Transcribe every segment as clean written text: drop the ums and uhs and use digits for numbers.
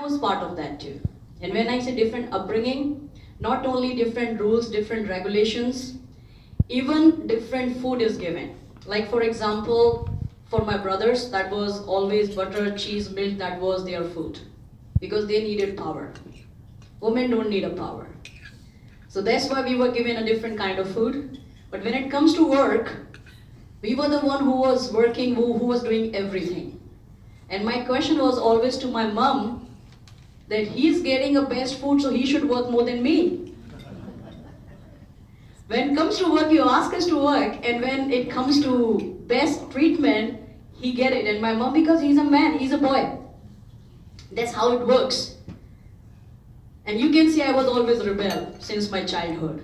was part of that too. And when I say different upbringing, not only different rules, different regulations, even different food is given. Like for example, for my brothers, that was always butter, cheese, milk, that was their food. Because they needed power. Women don't need a power. So that's why we were given a different kind of food. But when it comes to work, we were the one who was working, who was doing everything. And my question was always to my mom, that he's getting a best food, so he should work more than me. When it comes to work, you ask us to work, and when it comes to best treatment, he get it. And my mom, because he's a man, he's a boy. That's how it works. And you can see I was always a rebel since my childhood.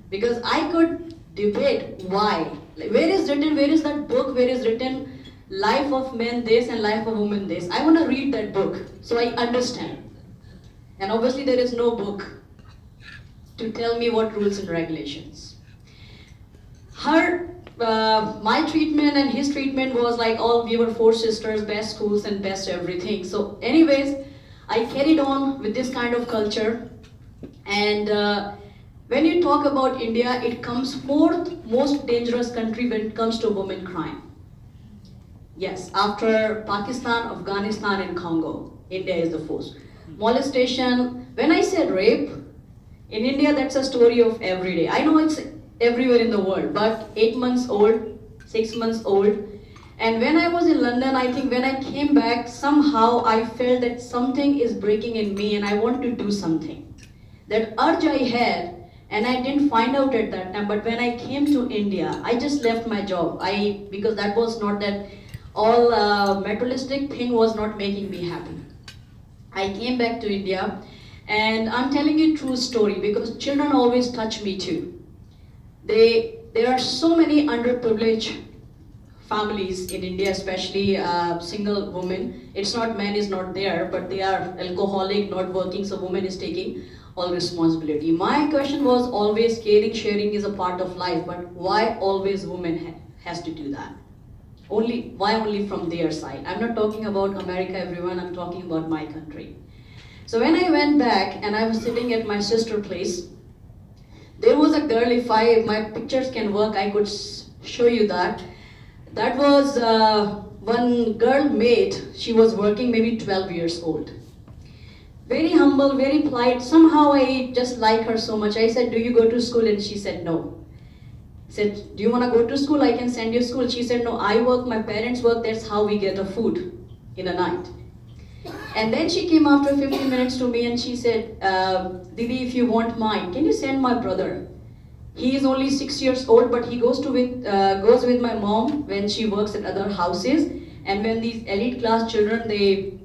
Because I could debate why. Like, where is that book, where is written life of men this and life of women this? I want to read that book so I understand. And obviously there is no book to tell me what rules and regulations. My treatment and his treatment was like we were four sisters, best schools and best everything. So anyways, I carried on with this kind of culture. And when you talk about India, it comes fourth most dangerous country when it comes to women crime. Yes, after Pakistan, Afghanistan and Congo, India is the fourth. Molestation, when I said rape, in India that's a story of every day. I know it's everywhere in the world, but 8 months old, 6 months old. And when I was in London, I think when I came back, somehow I felt that something is breaking in me and I want to do something. That urge I had, and I didn't find out at that time, but when I came to India, I just left my job. Because that was not that all materialistic thing was not making me happy. I came back to India, and I'm telling you a true story because children always touch me too. There are so many underprivileged families in India, especially single women. It's not man is not there, but they are alcoholic, not working, so woman is taking all responsibility. My question was always caring, sharing is a part of life, but why always women has to do that? Why only from their side? I'm not talking about America, everyone, I'm talking about my country. So when I went back and I was sitting at my sister's place, there was a girl, if my pictures can work, I could show you that. That was one girl maid, she was working maybe 12 years old. Very humble, very polite, somehow I just like her so much. I said, do you go to school? And she said, no. Said, do you want to go to school? I can send you to school. She said, no, I work, my parents work, that's how we get a food in the night. And then she came after 15 minutes to me and she said, Didi, if you want mine, can you send my brother? He is only 6 years old, but he goes with my mom when she works at other houses. And when these elite class children, they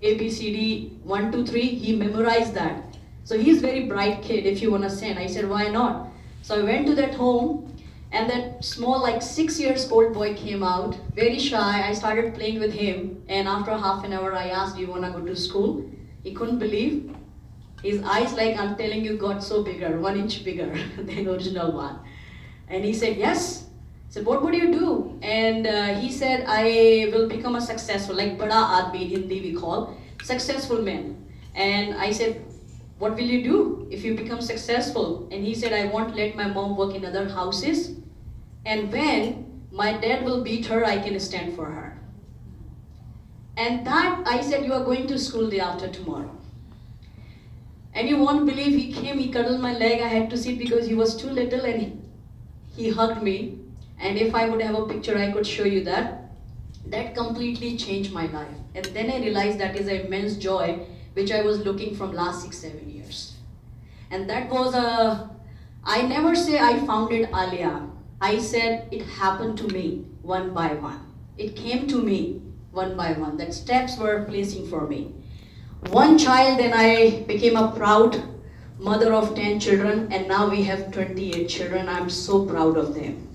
ABCD 1, 2, 3, he memorized that. So he's very bright kid if you want to send. I said, why not? So I went to that home. And that small, like 6 years old boy came out, very shy. I started playing with him. And after half an hour, I asked, do you want to go to school? He couldn't believe. His eyes, like I'm telling you, got so bigger, 1 inch bigger than original one. And he said, yes. I said, what would you do? And he said, I will become a successful, like bada aadmi in Hindi we call, successful man. And I said, what will you do if you become successful? And he said, I won't let my mom work in other houses. And when my dad will beat her, I can stand for her. And that, I said, you are going to school day after tomorrow. And you won't believe, he came, he cuddled my leg, I had to sit because he was too little and he hugged me. And if I would have a picture, I could show you that. That completely changed my life. And then I realized that is an immense joy which I was looking from last 6-7 years. And that was I never say I founded Alia. I said it happened to me one by one. It came to me one by one. That steps were placing for me. One child, then I became a proud mother of 10 children, and now we have 28 children. I'm so proud of them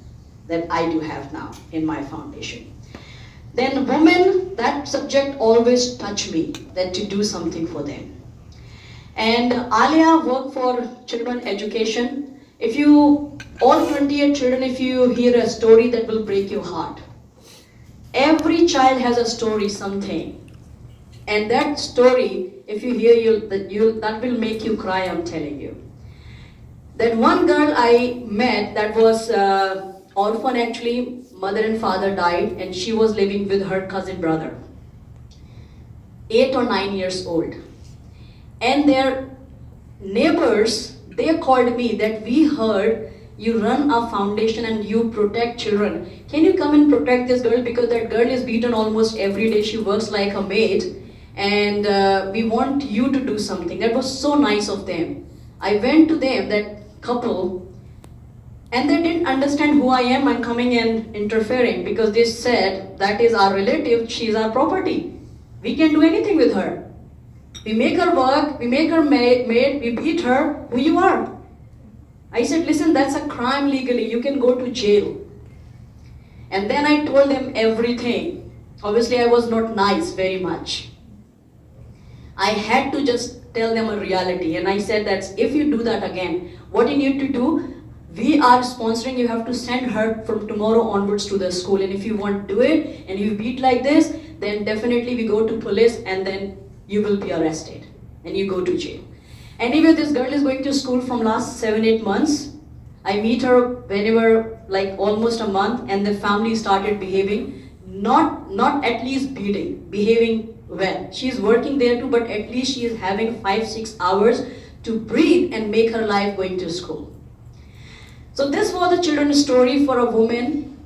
that I do have now in my foundation. Then women, that subject always touched me, that to do something for them. And Alia worked for children education. If you, all 28 children, if you hear a story that will break your heart. Every child has a story, something. And that story, if you hear, that will make you cry, I'm telling you. That one girl I met that was orphan actually, mother and father died, and she was living with her cousin brother, 8 or 9 years old. And their neighbors, they called me that we heard you run a foundation and you protect children. Can you come and protect this girl, because that girl is beaten almost every day. She works like a maid, and we want you to do something. That was so nice of them. I went to them, that couple, and they didn't understand who I am. I'm coming and interfering, because they said that is our relative, she's our property. We can do anything with her. We make her work, we make her maid, we beat her. Who you are? I said, listen, that's a crime legally. You can go to jail. And then I told them everything. Obviously, I was not nice very much. I had to just tell them a reality. And I said that if you do that again, what you need to do, we are sponsoring, you have to send her from tomorrow onwards to the school. And if you won't do it, and you beat like this, then definitely we go to police, and then you will be arrested and you go to jail. Anyway, this girl is going to school from last 7-8 months. I meet her whenever, like almost a month, and the family started behaving, not at least behaving well. She's working there too, but at least she is having 5-6 hours to breathe and make her life going to school. So this was the children's story for a woman.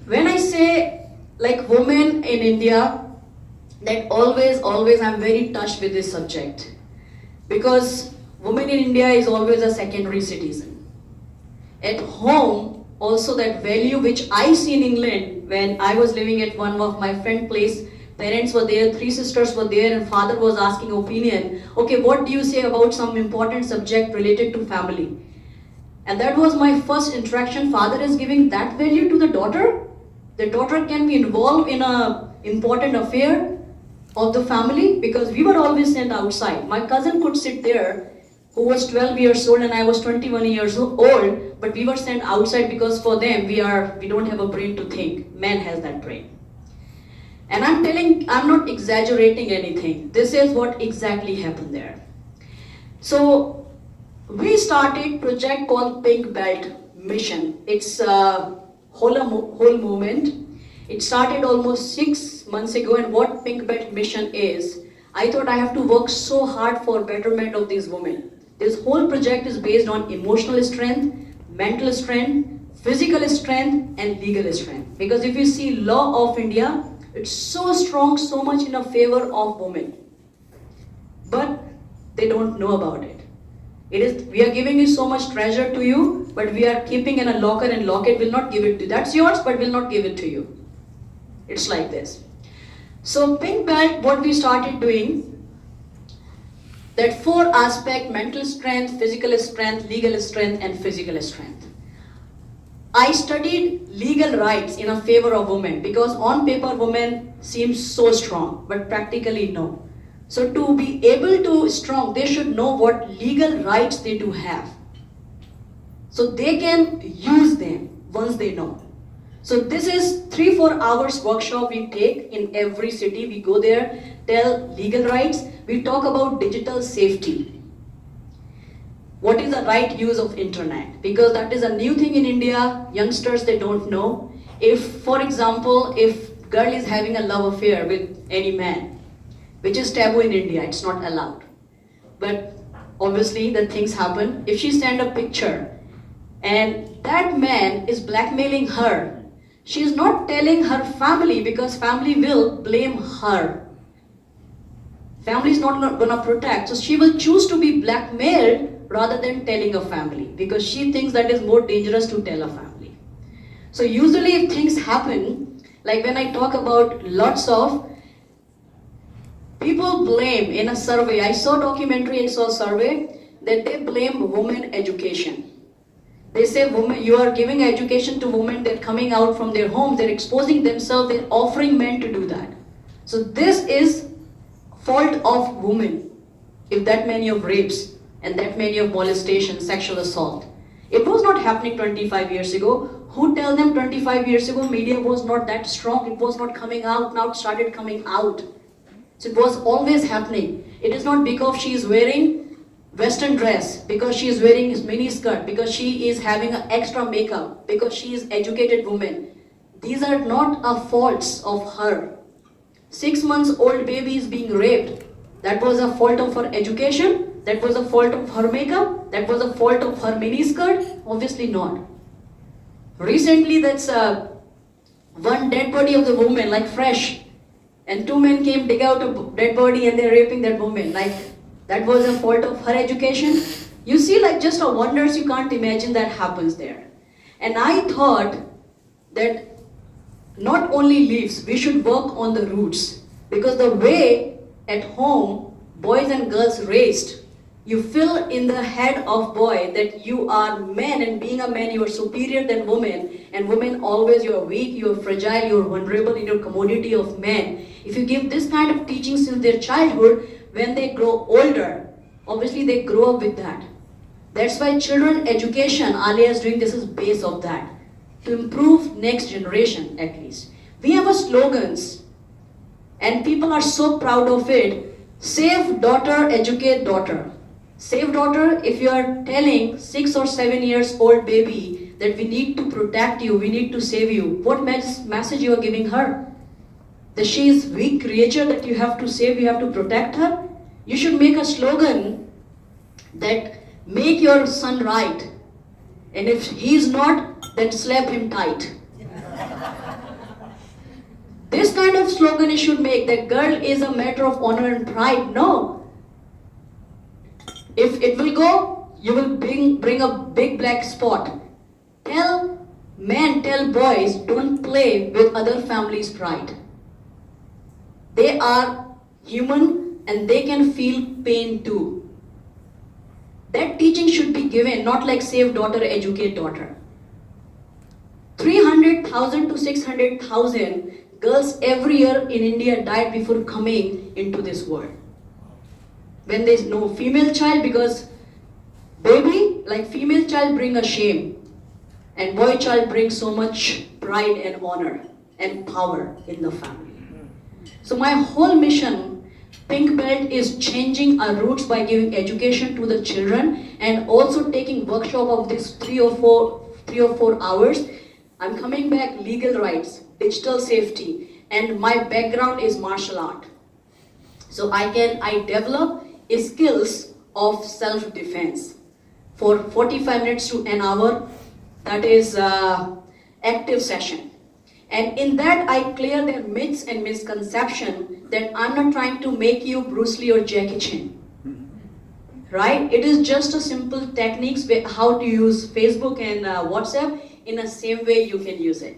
When I say like women in India, that always I'm very touched with this subject, because women in India is always a secondary citizen. At home, also that value which I see in England, when I was living at one of my friend's place, parents were there, 3 sisters were there, and father was asking opinion. Okay, what do you say about some important subject related to family? And that was my first interaction. Father is giving that value to the daughter. The daughter can be involved in an important affair of the family, because we were always sent outside. My cousin could sit there, who was 12 years old and I was 21 years old, but we were sent outside because for them, we don't have a brain to think. Man has that brain. And I'm not exaggerating anything. This is what exactly happened there. So we started project called Pink Belt Mission. It's a whole movement. It started almost 6 months ago, and what Pink Belt Mission is, I thought I have to work so hard for betterment of these women. This whole project is based on emotional strength, mental strength, physical strength, and legal strength. Because if you see law of India, it's so strong, so much in a favor of women. But they don't know about it. We are giving you so much treasure to you, but we are keeping in a locker, and locket will not give it to you. That's yours, but will not give it to you. It's like this. So Pink Belt, what we started doing, that 4 aspect: mental strength, physical strength, legal strength, and physical strength. I studied legal rights in a favor of women, because on paper women seem so strong, but practically no. So to be able to strong, they should know what legal rights they do have, so they can use them once they know. So this is 3-4 hours workshop we take in every city. We go there, tell legal rights. We talk about digital safety. What is the right use of internet? Because that is a new thing in India. Youngsters, they don't know. If, for example, if girl is having a love affair with any man, which is taboo in India, it's not allowed. But obviously the things happen. If she send a picture and that man is blackmailing her, she is not telling her family, because family will blame her. Family is not going to protect. So she will choose to be blackmailed rather than telling a family, because she thinks that is more dangerous to tell a family. So usually if things happen, like when I talk about lots of people blame in a survey, I saw documentary and saw survey that they blame women education. They say women, you are giving education to women, they're coming out from their homes, they're exposing themselves, they're offering men to do that. So this is fault of women. If that many of rapes and that many of molestation, sexual assault. It was not happening 25 years ago. Who tell them 25 years ago media was not that strong, it was not coming out, now it started coming out. So it was always happening. It is not because she is wearing western dress, because she is wearing mini skirt, because she is having an extra makeup, because she is educated woman. These are not a faults of her. 6 months old baby is being raped. That was a fault of her education? That was a fault of her makeup? That was a fault of her mini skirt? Obviously not. Recently, that's one dead body of the woman, like fresh, and 2 men came dig out a dead body and they're raping that woman. Like, that was a fault of her education? You see, like, just a wonders you can't imagine that happens there. And I thought that not only leaves, we should work on the roots. Because the way at home, boys and girls raised, you feel in the head of boy that you are man, and being a man you are superior than women, and women always you are weak, you are fragile, you are vulnerable in your commodity of man. If you give this kind of teaching since their childhood, when they grow older, obviously they grow up with that. That's why children education, Alia is doing this is base of that. To improve next generation at least. We have a slogans and people are so proud of it. Save daughter, educate daughter. Save daughter, if you are telling 6 or 7 years old baby that we need to protect you, we need to save you, what message you are giving her? That she is weak creature that you have to save, you have to protect her? You should make a slogan that make your son right. And if he is not, then slap him tight. This kind of slogan you should make, that girl is a matter of honor and pride. No. If it will go, you will bring a big black spot. Tell men, tell boys, don't play with other families' pride. They are human and they can feel pain too. That teaching should be given, not like save daughter, educate daughter. 300,000 to 600,000 girls every year in India died before coming into this world. When there is no female child, because baby, like female child bring a shame, and boy child brings so much pride and honor and power in the family. So my whole mission, Pink Belt, is changing our roots by giving education to the children and also taking workshop of this 3 or 4 hours. I'm coming back legal rights, digital safety, and my background is martial art. So I develop skills of self-defense for 45 minutes to an hour. That is active session. And in that I clear their myths and misconception that I'm not trying to make you Bruce Lee or Jackie Chan. Right? It is just a simple techniques how to use Facebook and WhatsApp in the same way you can use it.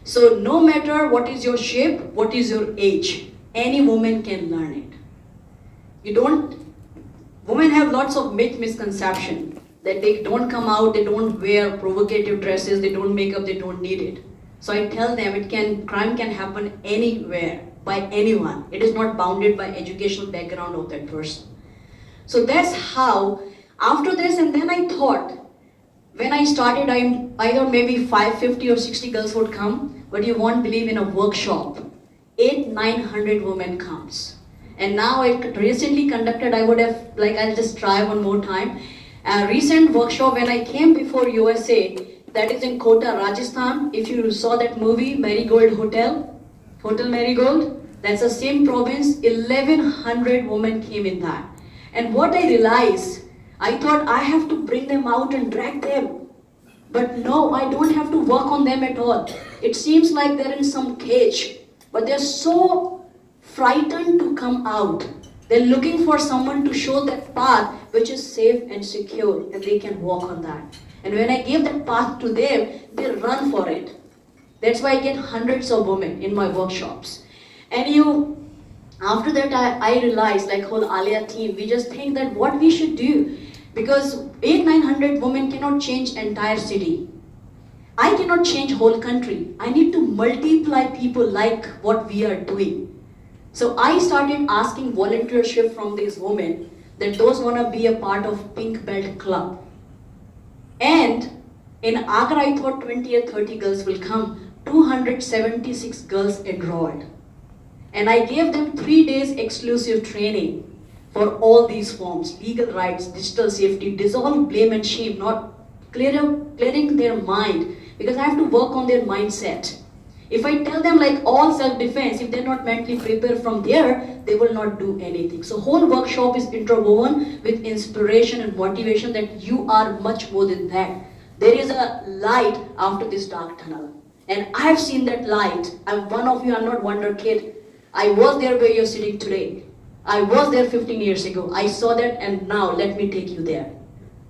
So no matter what is your shape, what is your age, any woman can learn it. Women have lots of misconception that they don't come out, they don't wear provocative dresses, they don't make up, they don't need it. So I tell them crime can happen anywhere, by anyone. It is not bounded by educational background of that person. So that's how, after this, and then I thought, when I started, I thought maybe 550 or 60 girls would come, but you won't believe, in a workshop, 800-900 women comes. And now I recently conducted, I would have, I'll just try one more time. A recent workshop when I came before USA, that is in Kota, Rajasthan. If you saw that movie, Marigold Hotel Marigold, that's the same province, 1100 women came in that. And what I realized, I thought I have to bring them out and drag them. But no, I don't have to work on them at all. It seems like they're in some cage, but they're so frightened to come out. They're looking for someone to show that path which is safe and secure, and they can walk on that. And when I give that path to them, they run for it. That's why I get hundreds of women in my workshops. And after that I realized, like whole Alia team, we just think that what we should do, because 800-900 women cannot change entire city. I cannot change whole country. I need to multiply people like what we are doing. So I started asking volunteership from these women, that those want to be a part of Pink Belt Club. And in Agra, I thought 20 or 30 girls will come. 276 girls enrolled. And I gave them 3 days exclusive training for all these forms: legal rights, digital safety, dissolve blame and shame, not clearing their mind, because I have to work on their mindset. If I tell them like all self-defense, if they're not mentally prepared from there, they will not do anything. So whole workshop is interwoven with inspiration and motivation that you are much more than that. There is a light after this dark tunnel. And I have seen that light. I'm one of you, I'm not wonder kid. I was there where you're sitting today. I was there 15 years ago. I saw that, and now let me take you there.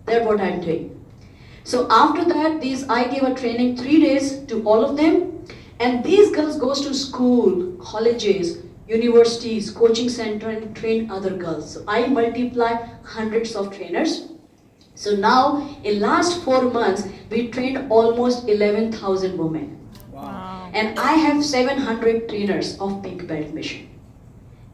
That's what I'm doing. So after that, I gave a training 3 days to all of them. And these girls goes to school, colleges, universities, coaching center, and train other girls. So I multiply hundreds of trainers. So now, in last 4 months, we trained almost 11,000 women. Wow. And I have 700 trainers of Pink Belt Mission.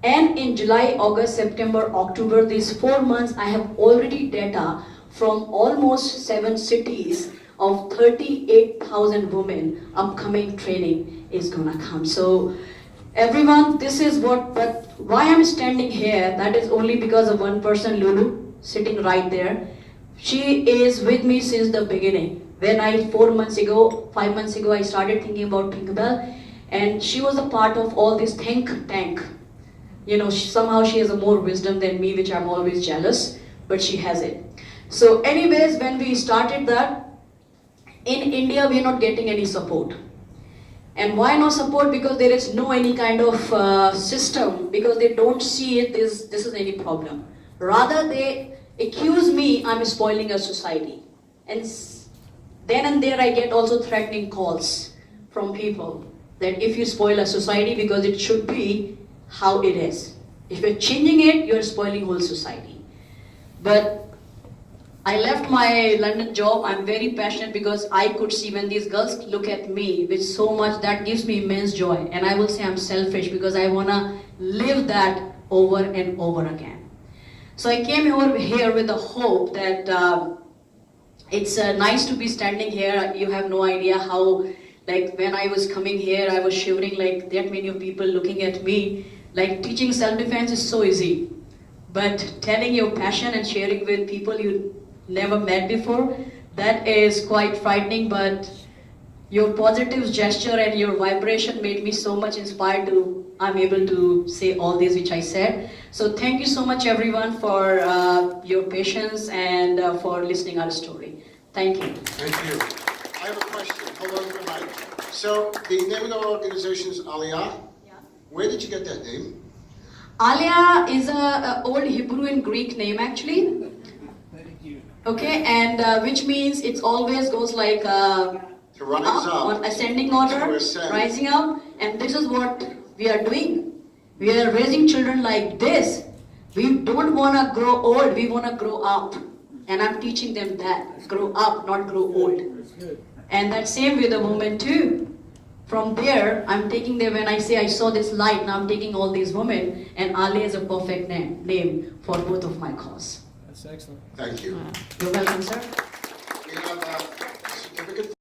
And in July, August, September, October, these 4 months, I have already data from almost 7 cities of 38,000 women. Upcoming training is gonna come. So everyone, this is but why I'm standing here, that is only because of one person, Lulu, sitting right there. She is with me since the beginning. When 5 months ago, I started thinking about Pink Belt, and she was a part of all this think tank. You know, somehow she has a more wisdom than me, which I'm always jealous, but she has it. So anyways, when we started that, in India, we're not getting any support. And why no support? Because there is no any kind of system, because they don't see it, this is any problem. Rather, they accuse me I'm spoiling a society. And then and there I get also threatening calls from people that if you spoil a society, because it should be how it is. If you're changing it, you're spoiling whole society. But I left my London job. I'm very passionate because I could see when these girls look at me with so much, that gives me immense joy. And I will say I'm selfish because I want to live that over and over again. So I came over here with the hope that it's nice to be standing here. You have no idea how, like when I was coming here, I was shivering like that many people looking at me. Like teaching self-defense is so easy. But telling your passion and sharing with people you never met before, that is quite frightening. But your positive gesture and your vibration made me so much inspired I'm able to say all this which I said. So thank you so much everyone for your patience and for listening our story. Thank you. Thank you. I have a question. Hold on for a minute. So the name of the organization is Aliyah. Yeah. Where did you get that name? Aliyah is a old Hebrew and Greek name actually. Okay, and which means it always goes like To rise up. on ascending order, To ascend. rising up, and this is what we are doing. We are raising children like this. We don't want to grow old, we want to grow up. And I'm teaching them that, grow up, not grow old. And that same with the women too. From there, I'm taking them, when I say I saw this light, now I'm taking all these women, and Ali is a perfect name for both of my cause. That's excellent. Thank you. You're welcome, sir. We have a certificate.